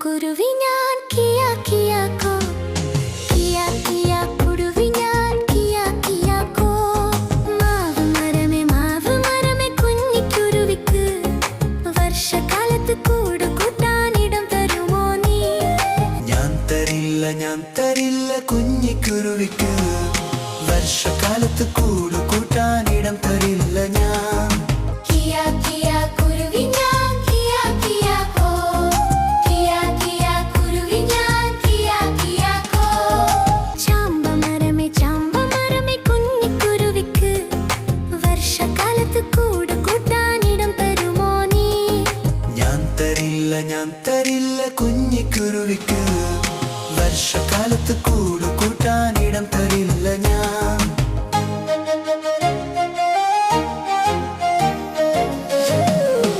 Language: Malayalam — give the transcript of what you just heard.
കുരുവി ഞാൻ കിയാ കിയാ കോ കിയാ കിയാ കുരുവി ഞാൻ കിയാ കിയാ കോ മാവ് മരമേ കുഞ്ഞിക്കുരുവിക്ക് വർഷകാലത്ത് കൂട് കൂട്ടാനിടം തരുമോ നീ ഞാൻ തരില്ല കുഞ്ഞിക്കുരുവിക്ക് വർഷകാലത്ത് കൂട് കൂട്ടാനിടം തരില്ല ഞാൻ കിയാ കിയാ കുരുവി ഞാൻ കിയാ കിയാ കോ കിയാ കിയാ കുരുവി ഞാൻ കിയാ കിയാ കോ ചാമ്പ മരമേ കുഞ്ഞിക്കുരുവിക്ക് വർഷകാലത്ത് കൂട് കൂട്ടാനിടം തരുമോ നീ ഞാൻ തരില്ല കുഞ്ഞിക്കുരുവിക്ക് വർഷകാലത്ത് കൂട് കൂട്ടാനിടം തരില്ല ഞാൻ